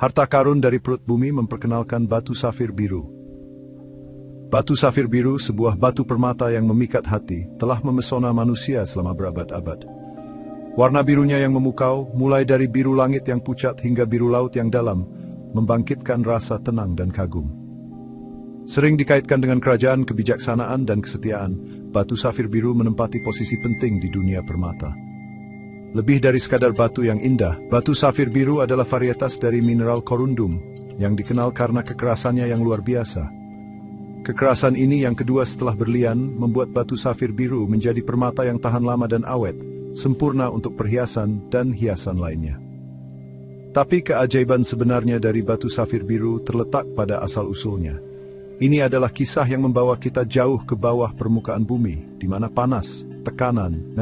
Harta karun dari perut bumi memperkenalkan batu safir biru. Batu safir biru, sebuah batu permata yang memikat hati, telah memesona manusia selama berabad-abad. Warna birunya yang memukau, mulai dari biru langit yang pucat hingga biru laut yang dalam, membangkitkan rasa tenang dan kagum. Sering dikaitkan dengan kerajaan, kebijaksanaan, dan kesetiaan, batu safir biru menempati posisi penting di dunia permata. Lebih dari sekadar batu yang indah, batu safir biru adalah varietas dari mineral korundum yang dikenal karena kekerasannya yang luar biasa. Kekerasan ini yang kedua setelah berlian membuat batu safir biru menjadi permata yang tahan lama dan awet, sempurna untuk perhiasan dan hiasan lainnya. Tapi keajaiban sebenarnya dari batu safir biru terletak pada asal-usulnya. Ini adalah kisah yang membawa kita jauh ke bawah permukaan bumi, di mana panas, tekanan,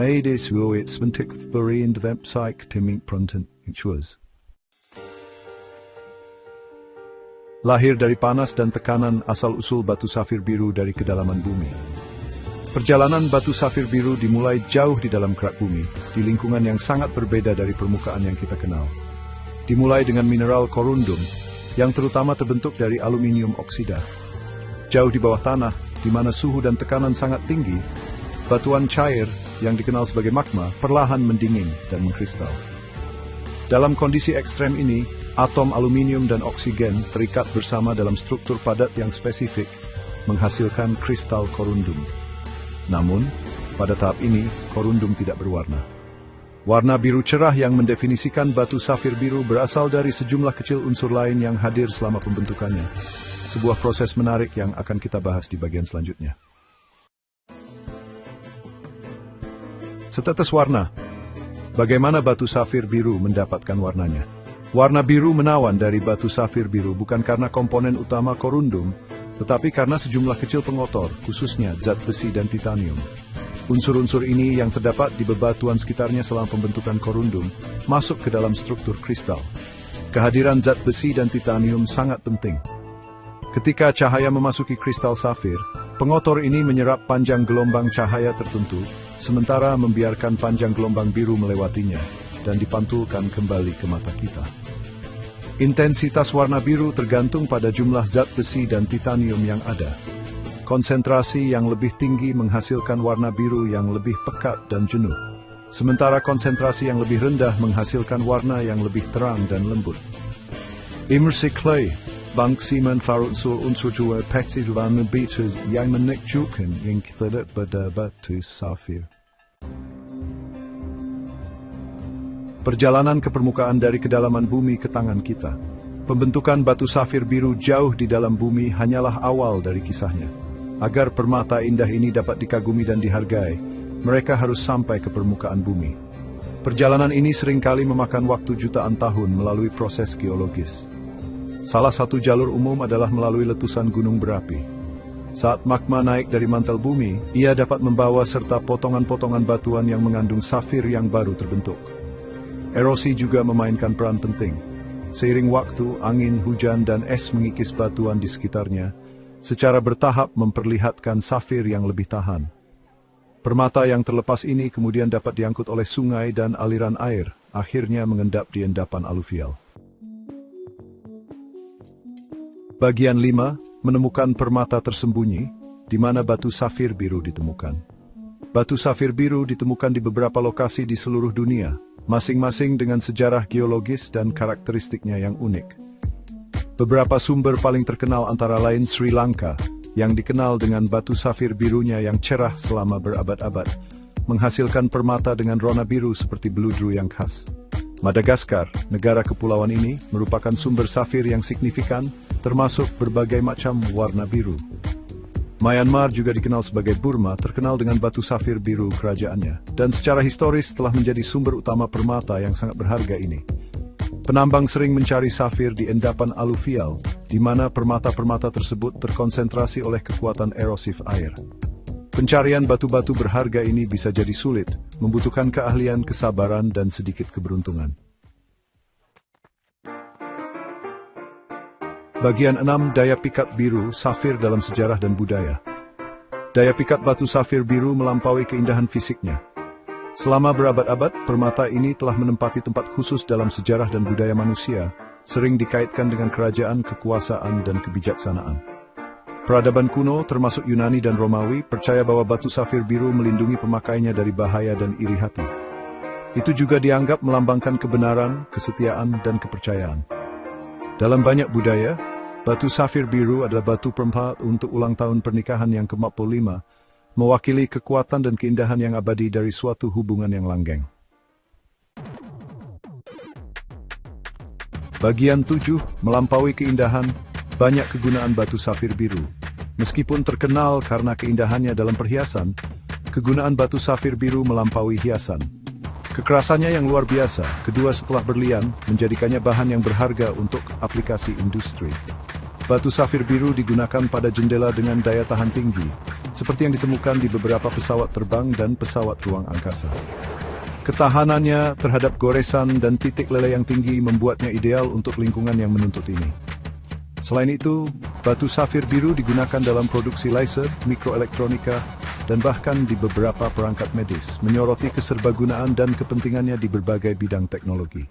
lahir dari panas dan tekanan asal-usul batu safir biru dari kedalaman bumi. Perjalanan batu safir biru dimulai jauh di dalam kerak bumi, di lingkungan yang sangat berbeda dari permukaan yang kita kenal. Dimulai dengan mineral korundum, yang terutama terbentuk dari aluminium oksida. Jauh di bawah tanah, di mana suhu dan tekanan sangat tinggi, batuan cair yang dikenal sebagai magma perlahan mendingin dan mengkristal. Dalam kondisi ekstrem ini, atom aluminium dan oksigen terikat bersama dalam struktur padat yang spesifik, menghasilkan kristal korundum. Namun, pada tahap ini, korundum tidak berwarna. Warna biru cerah yang mendefinisikan batu safir biru berasal dari sejumlah kecil unsur lain yang hadir selama pembentukannya. Sebuah proses menarik yang akan kita bahas di bagian selanjutnya. Setetes warna. Bagaimana batu safir biru mendapatkan warnanya? Warna biru menawan dari batu safir biru bukan karena komponen utama korundum, tetapi karena sejumlah kecil pengotor, khususnya zat besi dan titanium. Unsur-unsur ini yang terdapat di bebatuan sekitarnya selama pembentukan korundum masuk ke dalam struktur kristal. Kehadiran zat besi dan titanium sangat penting. Ketika cahaya memasuki kristal safir, pengotor ini menyerap panjang gelombang cahaya tertentu, sementara membiarkan panjang gelombang biru melewatinya dan dipantulkan kembali ke mata kita. Intensitas warna biru tergantung pada jumlah zat besi dan titanium yang ada. Konsentrasi yang lebih tinggi menghasilkan warna biru yang lebih pekat dan jenuh, sementara konsentrasi yang lebih rendah menghasilkan warna yang lebih terang dan lembut. Immersi Clay, Bank Simen unsur jua peksi warna biru yang menunjukkan yang terdapat pada batu safir. Perjalanan ke permukaan dari kedalaman bumi ke tangan kita. Pembentukan batu safir biru jauh di dalam bumi hanyalah awal dari kisahnya. Agar permata indah ini dapat dikagumi dan dihargai, mereka harus sampai ke permukaan bumi. Perjalanan ini seringkali memakan waktu jutaan tahun melalui proses geologis. Salah satu jalur umum adalah melalui letusan gunung berapi. Saat magma naik dari mantel bumi, ia dapat membawa serta potongan-potongan batuan yang mengandung safir yang baru terbentuk. Erosi juga memainkan peran penting. Seiring waktu, angin, hujan, dan es mengikis batuan di sekitarnya, secara bertahap memperlihatkan safir yang lebih tahan. Permata yang terlepas ini kemudian dapat diangkut oleh sungai dan aliran air, akhirnya mengendap di endapan aluvial. Bagian 5, menemukan permata tersembunyi, di mana batu safir biru ditemukan. Batu safir biru ditemukan di beberapa lokasi di seluruh dunia, masing-masing dengan sejarah geologis dan karakteristiknya yang unik. Beberapa sumber paling terkenal antara lain Sri Lanka, yang dikenal dengan batu safir birunya yang cerah selama berabad-abad, menghasilkan permata dengan warna biru seperti beludru yang khas. Madagaskar, negara kepulauan ini, merupakan sumber safir yang signifikan, termasuk berbagai macam warna biru. Myanmar juga dikenal sebagai Burma, terkenal dengan batu safir biru kerajaannya, dan secara historis telah menjadi sumber utama permata yang sangat berharga ini. Penambang sering mencari safir di endapan aluvial, di mana permata-permata tersebut terkonsentrasi oleh kekuatan erosif air. Pencarian batu-batu berharga ini bisa jadi sulit, membutuhkan keahlian, kesabaran, dan sedikit keberuntungan. Bagian 6, daya pikat biru safir dalam sejarah dan budaya. Daya pikat batu safir biru melampaui keindahan fisiknya. Selama berabad-abad, permata ini telah menempati tempat khusus dalam sejarah dan budaya manusia, sering dikaitkan dengan kerajaan, kekuasaan, dan kebijaksanaan. Peradaban kuno, termasuk Yunani dan Romawi, percaya bahwa batu safir biru melindungi pemakainya dari bahaya dan iri hati. Itu juga dianggap melambangkan kebenaran, kesetiaan, dan kepercayaan. Dalam banyak budaya, batu safir biru adalah batu perempat untuk ulang tahun pernikahan yang ke-45, mewakili kekuatan dan keindahan yang abadi dari suatu hubungan yang langgeng. Bagian 7, melampaui keindahan, banyak kegunaan batu safir biru. Meskipun terkenal karena keindahannya dalam perhiasan, kegunaan batu safir biru melampaui hiasan. Kekerasannya yang luar biasa, kedua setelah berlian, menjadikannya bahan yang berharga untuk aplikasi industri. Batu safir biru digunakan pada jendela dengan daya tahan tinggi, seperti yang ditemukan di beberapa pesawat terbang dan pesawat ruang angkasa. Ketahanannya terhadap goresan dan titik leleh yang tinggi membuatnya ideal untuk lingkungan yang menuntut ini. Selain itu, batu safir biru digunakan dalam produksi laser, mikroelektronika, dan bahkan di beberapa perangkat medis, menyoroti keserbagunaan dan kepentingannya di berbagai bidang teknologi.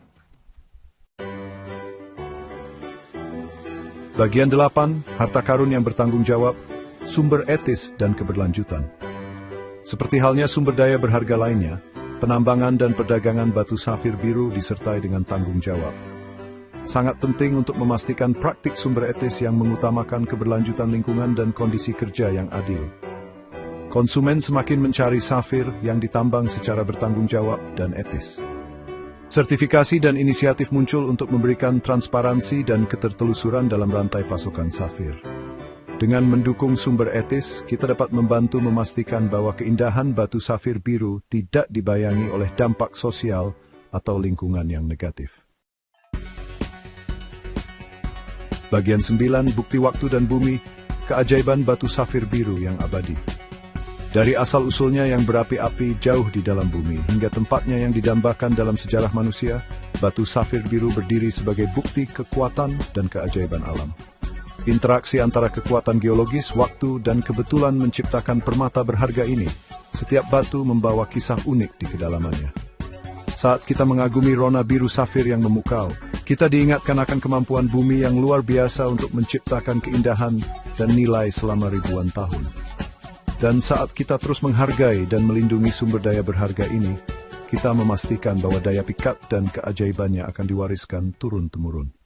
Bagian 8, harta karun yang bertanggung jawab, sumber etis dan keberlanjutan. Seperti halnya sumber daya berharga lainnya, penambangan dan perdagangan batu safir biru disertai dengan tanggung jawab. Sangat penting untuk memastikan praktik sumber etis yang mengutamakan keberlanjutan lingkungan dan kondisi kerja yang adil. Konsumen semakin mencari safir yang ditambang secara bertanggung jawab dan etis. Sertifikasi dan inisiatif muncul untuk memberikan transparansi dan ketertelusuran dalam rantai pasokan safir. Dengan mendukung sumber etis, kita dapat membantu memastikan bahwa keindahan batu safir biru tidak dibayangi oleh dampak sosial atau lingkungan yang negatif. Bagian 9, bukti waktu dan bumi, keajaiban batu safir biru yang abadi. Dari asal-usulnya yang berapi-api jauh di dalam bumi, hingga tempatnya yang didambakan dalam sejarah manusia, batu safir biru berdiri sebagai bukti kekuatan dan keajaiban alam. Interaksi antara kekuatan geologis, waktu, dan kebetulan menciptakan permata berharga ini. Setiap batu membawa kisah unik di kedalamannya. Saat kita mengagumi rona biru safir yang memukau, kita diingatkan akan kemampuan bumi yang luar biasa untuk menciptakan keindahan dan nilai selama ribuan tahun. Dan saat kita terus menghargai dan melindungi sumber daya berharga ini, kita memastikan bahwa daya pikat dan keajaibannya akan diwariskan turun-temurun.